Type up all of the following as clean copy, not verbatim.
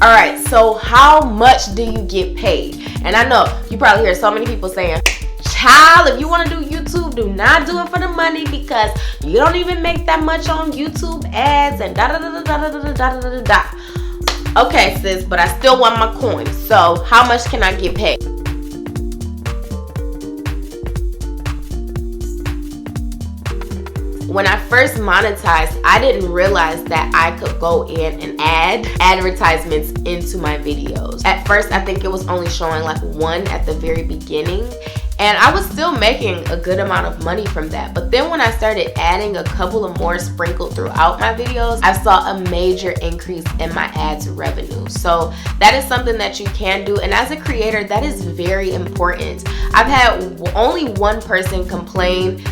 Alright, so how much do you get paid? And I know you probably hear so many people saying, child, if you want to do YouTube, do not do it for the money because you don't even make that much on YouTube ads and da da da da da da da da da da. Okay, sis, but I still want my coins. So how much can I get paid? When I first monetized, I didn't realize that I could go in and add advertisements into my videos. At first, I think it was only showing like one at the very beginning, and I was still making a good amount of money from that. But then when I started adding a couple of more sprinkled throughout my videos, I saw a major increase in my ads revenue. So that is something that you can do, and as a creator, that is very important. I've had only one person complain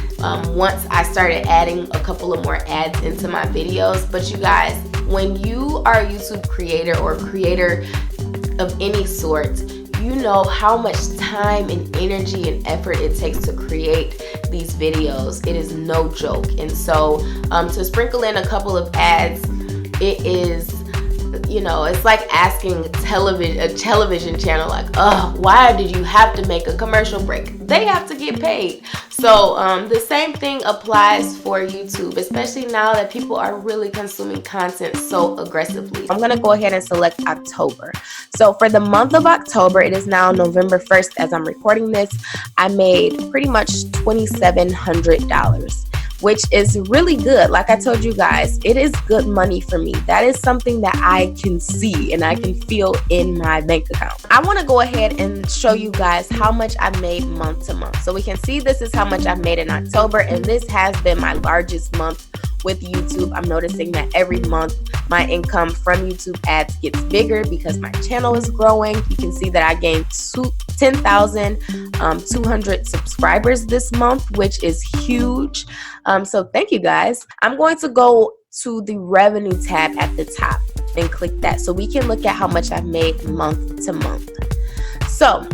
once I started adding a couple of more ads into my videos. But you guys, when you are a YouTube creator or creator of any sort, you know how much time and energy and effort it takes to create these videos. It is no joke. And so to sprinkle in a couple of ads, it is, you know, it's like asking a television channel like, oh, why did you have to make a commercial break? They have to get paid. So the same thing applies for YouTube, especially now that people are really consuming content so aggressively. I'm gonna go ahead and select October. So for the month of October, it is now November 1st as I'm recording this, I made pretty much $2,700. which is really good. Like I told you guys, it is good money for me. That is something that I can see and I can feel in my bank account. I want to go ahead and show you guys how much I made month to month. So we can see this is how much I made in October, and this has been my largest month with YouTube. I'm noticing that every month my income from YouTube ads gets bigger because my channel is growing. You can see that I gained 10,200 subscribers this month, which is huge. So thank you guys. I'm going to go to the revenue tab at the top and click that so we can look at how much I've made month to month. So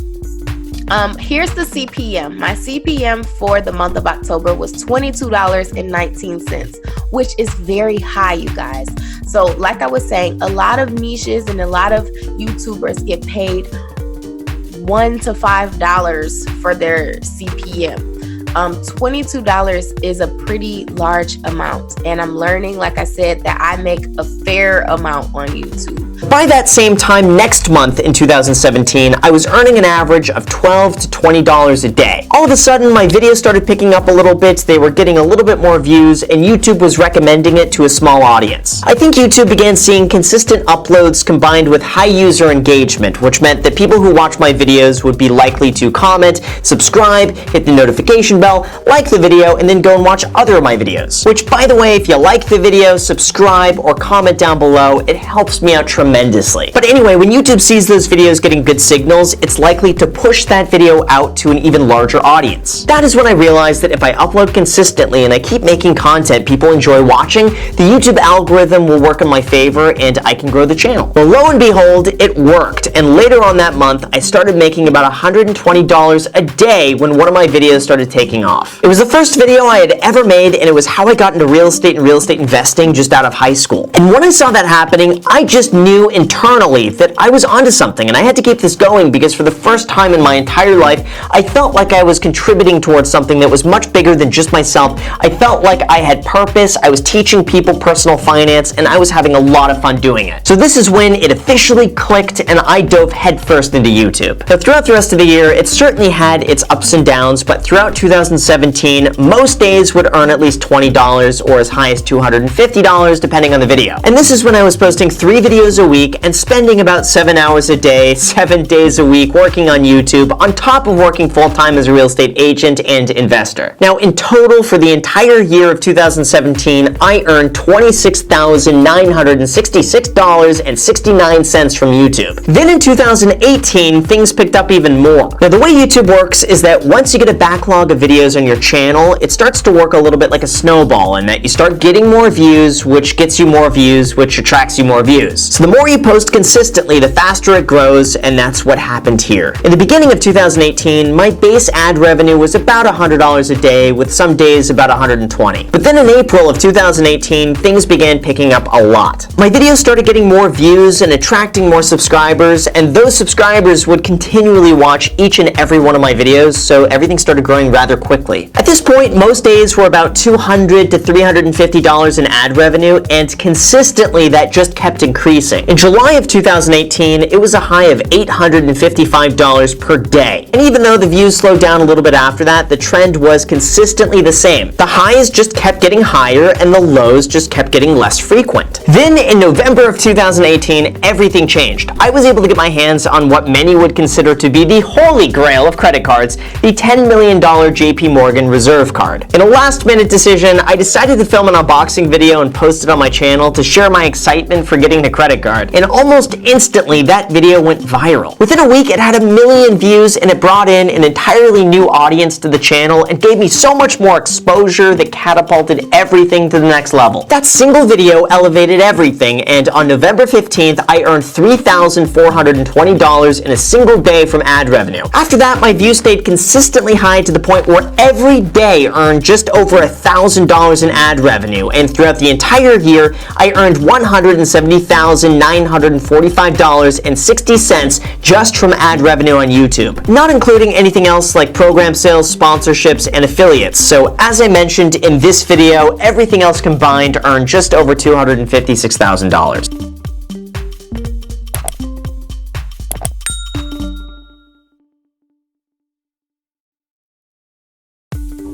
here's the CPM. My CPM for the month of October was $22.19, which is very high, you guys. So like I was saying, a lot of niches and a lot of YouTubers get paid $1 to $5 for their CPM. $22 is a pretty large amount, and I'm learning, like I said, that I make a fair amount on YouTube. By that same time next month in 2017, I was earning an average of $12 to $20 a day. All of a sudden, my videos started picking up a little bit, they were getting a little bit more views, and YouTube was recommending it to a small audience. I think YouTube began seeing consistent uploads combined with high user engagement, which meant that people who watch my videos would be likely to comment, subscribe, hit the notification bell, like the video, and then go and watch other of my videos. Which, by the way, if you like the video, subscribe or comment down below. It helps me out tremendously. But anyway, when YouTube sees those videos getting good signals, it's likely to push that video out to an even larger audience. That is when I realized that if I upload consistently and I keep making content people enjoy watching, the YouTube algorithm will work in my favor and I can grow the channel. Well, lo and behold, it worked. And later on that month, I started making about $120 a day when one of my videos started taking off. It was the first video I had ever made, and it was how I got into real estate and real estate investing just out of high school. And when I saw that happening, I just knew internally that I was onto something, and I had to keep this going because for the first time in my entire life, I felt like I was contributing towards something that was much bigger than just myself. I felt like I had purpose, I was teaching people personal finance, and I was having a lot of fun doing it. So this is when it officially clicked, and I dove headfirst into YouTube. Now, throughout the rest of the year, it certainly had its ups and downs, but throughout 2017, most days would earn at least $20 or as high as $250 depending on the video. And this is when I was posting 3 videos a week and spending about 7 hours a day, 7 days a week working on YouTube on top of working full-time as a real estate agent and investor. Now, in total for the entire year of 2017, I earned $26,966.69 from YouTube. Then in 2018, things picked up even more. Now, the way YouTube works is that once you get a backlog of videos on your channel, it starts to work a little bit like a snowball in that you start getting more views, which gets you more views, which attracts you more views. So the more you post consistently, the faster it grows, and that's what happened here. In the beginning of 2018, my base ad revenue was about $100 a day, with some days about $120. But then in April of 2018, things began picking up a lot. My videos started getting more views and attracting more subscribers, and those subscribers would continually watch each and every one of my videos, so everything started growing rather quickly. At this point, most days were about $200 to $350 in ad revenue, and consistently that just kept increasing. In July of 2018, it was a high of $855 per day. And even though the views slowed down a little bit after that, the trend was consistently the same. The highs just kept getting higher and the lows just kept getting less frequent. Then in November of 2018, everything changed. I was able to get my hands on what many would consider to be the holy grail of credit cards, the $10 million JP Morgan Reserve card. In a last-minute decision, I decided to film an unboxing video and post it on my channel to share my excitement for getting the credit card. And almost instantly, that video went viral. Within a week, it had 1 million views and it brought in an entirely new audience to the channel and gave me so much more exposure that catapulted everything to the next level. That single video elevated everything, and on November 15th, I earned $3,420 in a single day from ad revenue. After that, my views stayed consistently high to the point where every day earned just over $1,000 in ad revenue, and throughout the entire year, I earned $170,945.60 just from ad revenue on YouTube, not including anything else like program sales, sponsorships, and affiliates. So as I mentioned in this video, everything else combined earned just over $256,000.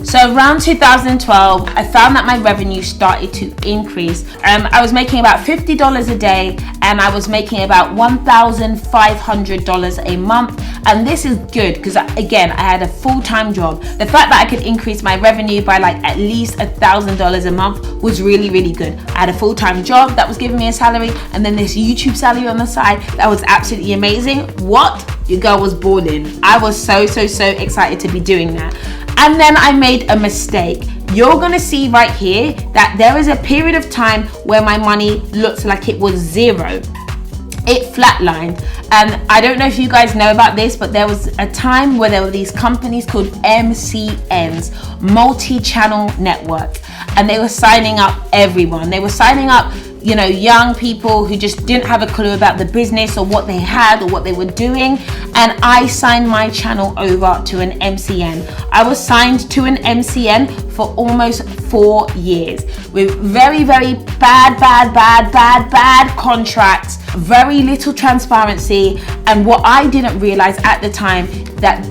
So around 2012, I found that my revenue started to increase. I was making about $50 a day, and I was making about $1,500 a month. And this is good because, again, I had a full-time job. The fact that I could increase my revenue by like at least $1,000 a month was really, really good. I had a full-time job that was giving me a salary, and then this YouTube salary on the side that was absolutely amazing. What? Your girl was balling. I was so excited to be doing that. And then I made a mistake. You're gonna see right here that there is a period of time where my money looks like it was zero. It flatlined. And I don't know if you guys know about this, but there was a time where there were these companies called MCNs, multi-channel network, and they were signing up everyone. They were signing up, you know, young people who just didn't have a clue about the business or what they had or what they were doing. And I signed my channel over to an MCN. I was signed to an MCN for almost 4 years with very bad contracts, very little transparency. And what I didn't realize at the time that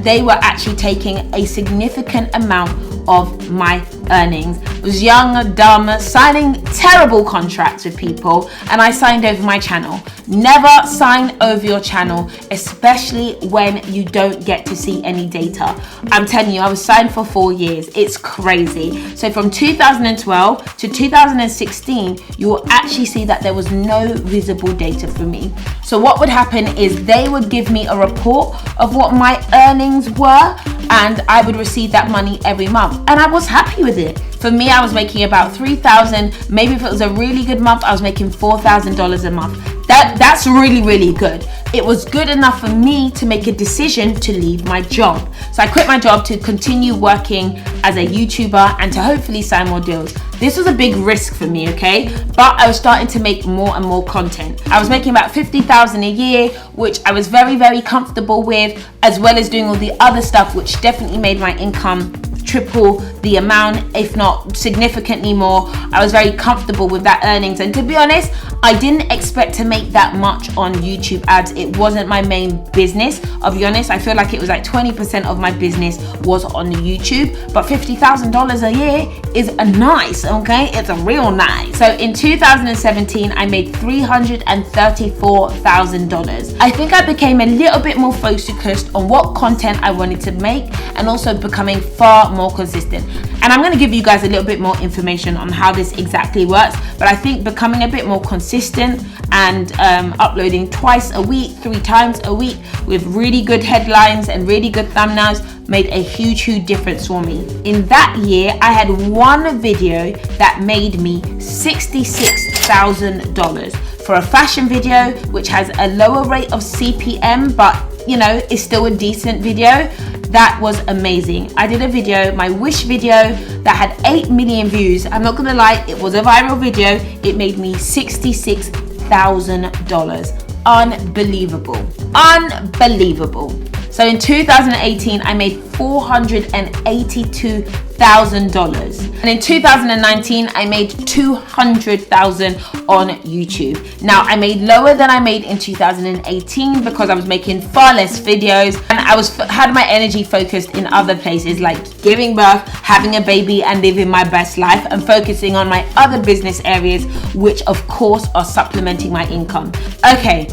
they were actually taking a significant amount of my earnings. I was young, dumb, signing terrible contracts with people, and I signed over my channel. Never sign over your channel, especially when you don't get to see any data. I'm telling you, I was signed for 4 years. It's crazy. So from 2012 to 2016, you will actually see that there was no visible data for me. So what would happen is they would give me a report of what my earnings were, and I would receive that money every month. And I was happy with it. For me, I was making about $3,000. Maybe if it was a really good month, I was making $4,000 a month. That's really good. It was good enough for me to make a decision to leave my job. So I quit my job to continue working as a YouTuber and to hopefully sign more deals. This was a big risk for me, okay? But I was starting to make more and more content. I was making about $50,000 a year, which I was very comfortable with, as well as doing all the other stuff, which definitely made my income triple the amount, if not significantly more. I was very comfortable with that earnings, and to be honest, I didn't expect to make that much on YouTube ads. It wasn't my main business. I'll be honest, I feel like it was like 20% of my business was on YouTube, but $50,000 a year is a nice, okay? It's a real nice. So in 2017, I made $334,000. I think I became a little bit more focused on what content I wanted to make, and also becoming far more consistent. And I'm going to give you guys a little bit more information on how this exactly works, but I think becoming a bit more consistent and uploading twice a week, 3 times a week with really good headlines and really good thumbnails made a huge difference for me. In that year, I had one video that made me $66,000. for a fashion video, which has a lower rate of CPM, but you know, it's still a decent video. That was amazing. I did a video, my wish video, that had 8 million views. I'm not gonna lie, it was a viral video. It made me $66,000. Unbelievable. Unbelievable. So in 2018, I made $482,000. And in 2019, I made $200,000 on YouTube. Now, I made lower than I made in 2018 because I was making far less videos and I had my energy focused in other places like giving birth, having a baby, and living my best life, and focusing on my other business areas, which of course are supplementing my income. Okay.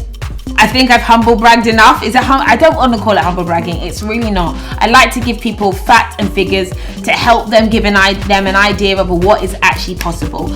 I think I've humble bragged enough. I don't want to call it humble bragging. It's really not. I like to give people facts and figures to help them, give them an idea of what is actually possible.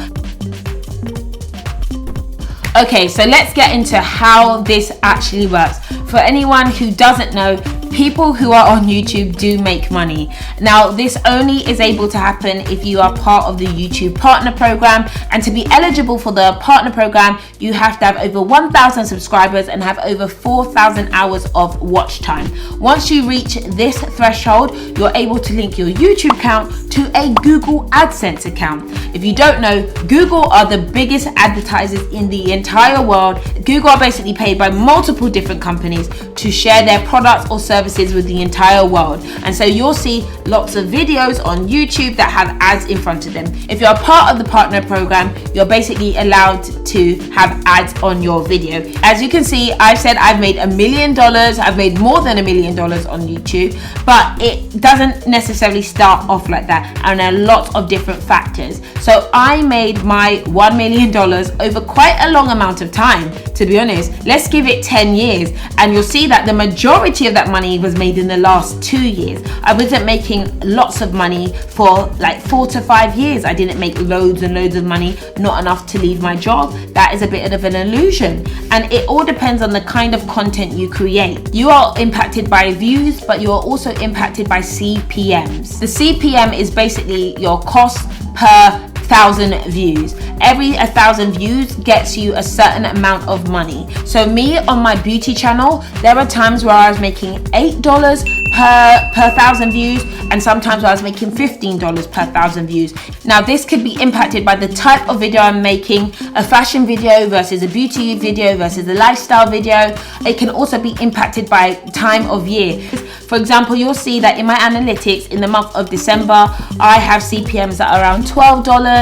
Okay, so let's get into how this actually works. For anyone who doesn't know, people who are on YouTube do make money. Now, this only is able to happen if you are part of the YouTube Partner Program, and to be eligible for the Partner Program, you have to have over 1,000 subscribers and have over 4,000 hours of watch time. Once you reach this threshold, you're able to link your YouTube account to a Google AdSense account. If you don't know, Google are the biggest advertisers in the entire world. Google are basically paid by multiple different companies to share their products or services with the entire world. And so you'll see lots of videos on YouTube that have ads in front of them. If you're a part of the Partner Program, you're basically allowed to have ads on your video. As you can see, I've said I've made $1 million. I've made more than $1 million on YouTube, but it doesn't necessarily start off like that, and a lot of different factors. So I made my $1 million over quite a long amount of time, to be honest. Let's give it 10 years, and you'll see that the majority of that money was made in the last 2 years. I wasn't making lots of money for like 4 to 5 years. I didn't make loads and loads of money, not enough to leave my job. That is a bit of an illusion, and it all depends on the kind of content you create. You are impacted by views, but you are also impacted by CPMs. The CPM is basically your cost per 1,000 views. Every 1,000 views gets you a certain amount of money. So me on my beauty channel, there are times where I was making $8 per 1,000 views, and sometimes I was making $15 per 1,000 views. Now this could be impacted by the type of video I'm making, a fashion video versus a beauty video versus a lifestyle video. It can also be impacted by time of year. For example, you'll see that in my analytics in the month of December, I have CPMs that are around $12.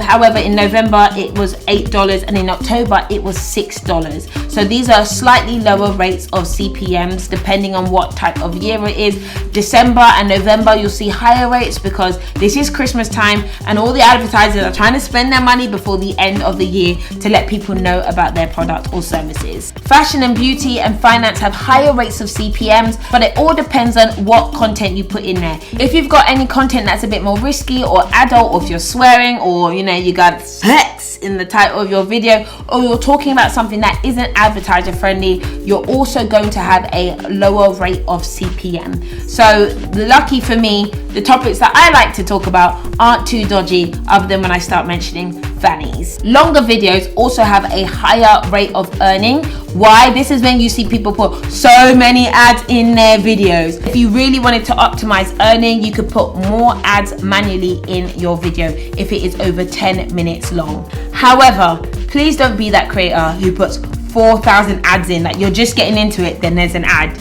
However, in November it was $8, and in October it was $6. So these are slightly lower rates of CPMs depending on what type of year it is. December and November, you'll see higher rates because this is Christmas time and all the advertisers are trying to spend their money before the end of the year to let people know about their product or services. Fashion and beauty and finance have higher rates of CPMs, but it all depends on what content you put in there. If you've got any content that's a bit more risky or adult, or if you're swearing, or you got sex in the title of your video, or you're talking about something that isn't advertiser friendly, you're also going to have a lower rate of CPM. So lucky for me, the topics that I like to talk about aren't too dodgy, other than when I start mentioning fannies. Longer videos also have a higher rate of earning. Why? This is when you see people put so many ads in their videos. If you really wanted to optimize earning, you could put more ads manually in your video if it is over 10 minutes long. However, please don't be that creator who puts 4,000 ads in, that you're just getting into it, then there's an ad.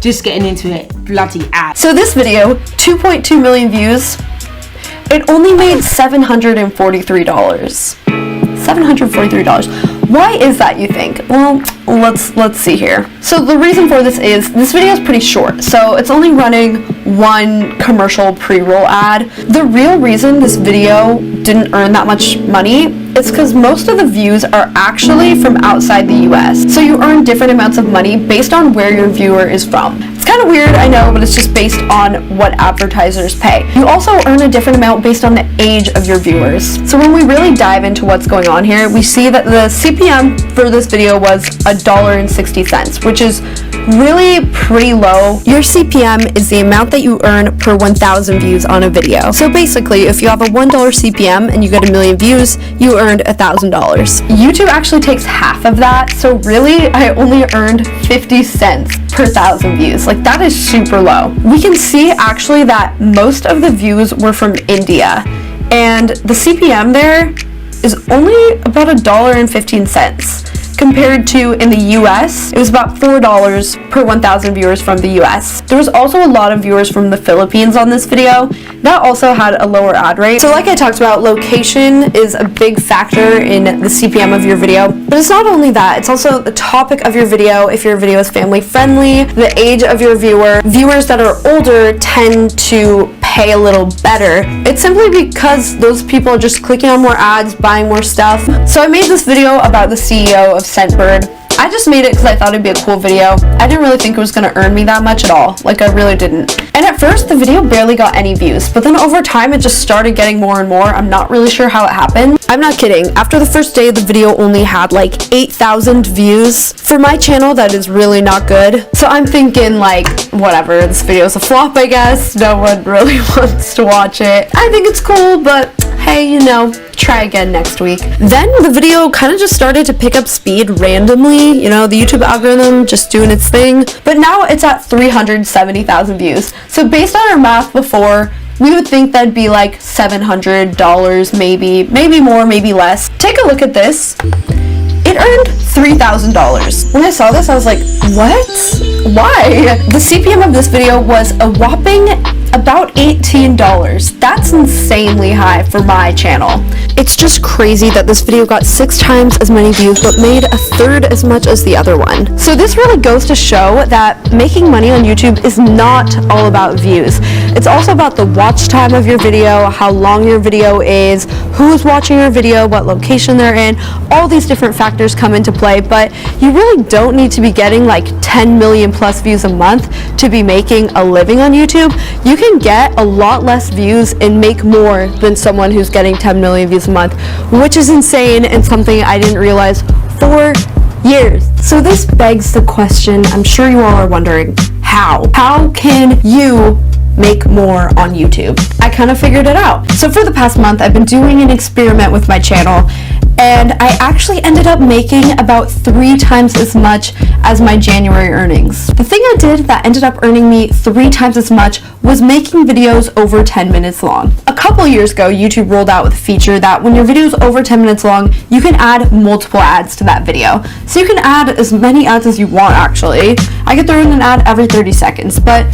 Just getting into it, bloody ad. So this video, 2.2 million views, it only made $743. $743. Why is that, you think? Well, let's see here. So the reason for this is this video is pretty short, so it's only running one commercial pre-roll ad. The real reason this video didn't earn that much money is because most of the views are actually from outside the US. So you earn different amounts of money based on where your viewer is from. It's kind of weird, I know, but it's just based on what advertisers pay. You also earn a different amount based on the age of your viewers. So when we really dive into what's going on here, we see that the CPM for this video was $1.60, which is really pretty low. Your CPM is the amount that you earn per 1,000 views on a video. So basically, if you have a $1 CPM and you get 1 million views, you earned $1,000. YouTube actually takes half of that, so really I only earned 50 cents per 1,000 views. Like, that is super low. We can see actually that most of the views were from India, and the CPM there is only about $1.15. Compared to in the US, it was about $4 per 1,000 viewers from the US. There was also a lot of viewers from the Philippines on this video. That also had a lower ad rate. So like I talked about, location is a big factor in the CPM of your video. But it's not only that, it's also the topic of your video. If your video is family friendly, the age of your viewer. Viewers that are older tend to pay a little better. It's simply because those people are just clicking on more ads, buying more stuff. So I made this video about the CEO of Scentbird. I just made it because I thought it'd be a cool video. I didn't really think it was going to earn me that much at all. Like, I really didn't. And at first, the video barely got any views, but then over time, it just started getting more and more. I'm not really sure how it happened. I'm not kidding. After the first day, the video only had like 8,000 views. For my channel, that is really not good. So I'm thinking, like, whatever, this video is a flop, I guess. No one really wants to watch it. I think it's cool, but hey, you know, try again next week. Then the video kind of just started to pick up speed randomly, you know, the YouTube algorithm just doing its thing. But now it's at 370,000 views. So based on our math before, we would think that'd be like $700 maybe more, maybe less. Take a look at this. It earned $3,000. When I saw this, I was like, what? Why? The CPM of this video was a whopping about $18. That's insanely high for my channel. It's just crazy that this video got 6 times as many views but made 1/3 as much as the other one. So this really goes to show that making money on YouTube is not all about views. It's also about the watch time of your video, how long your video is, who's watching your video, what location they're in. All these different factors come into play, but you really don't need to be getting like 10 million plus views a month to be making a living on YouTube. You can get a lot less views and make more than someone who's getting 10 million views a month, which is insane and something I didn't realize for years. So this begs the question, I'm sure you all are wondering, how? How can you make more on YouTube? I kind of figured it out. So for the past month, I've been doing an experiment with my channel, and I actually ended up making about 3 times as much as my January earnings. The thing I did that ended up earning me 3 times as much was making videos over 10 minutes long. A couple years ago, YouTube rolled out with a feature that when your video is over 10 minutes long, you can add multiple ads to that video. So you can add as many ads as you want, actually. I could throw in an ad every 30 seconds, but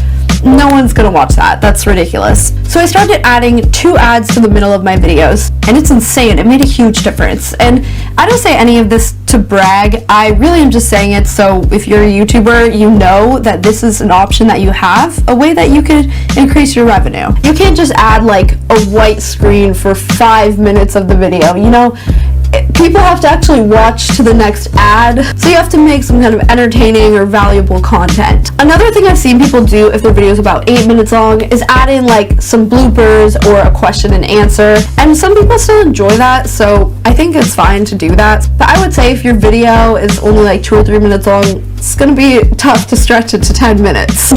no one's gonna watch that. That's ridiculous. So I started adding 2 ads to the middle of my videos, and it's insane. It made a huge difference. And I don't say any of this to brag. I really am just saying it so if you're a YouTuber, you know that this is an option that you have, a way that you could increase your revenue. You can't just add like a white screen for 5 minutes of the video, you know? People have to actually watch to the next ad, so you have to make some kind of entertaining or valuable content. Another thing I've seen people do if their video is about 8 minutes long is add in like some bloopers or a question and answer, and some people still enjoy that, so I think it's fine to do that. But I would say if your video is only like 2 or 3 minutes long, it's gonna be tough to stretch it to 10 minutes.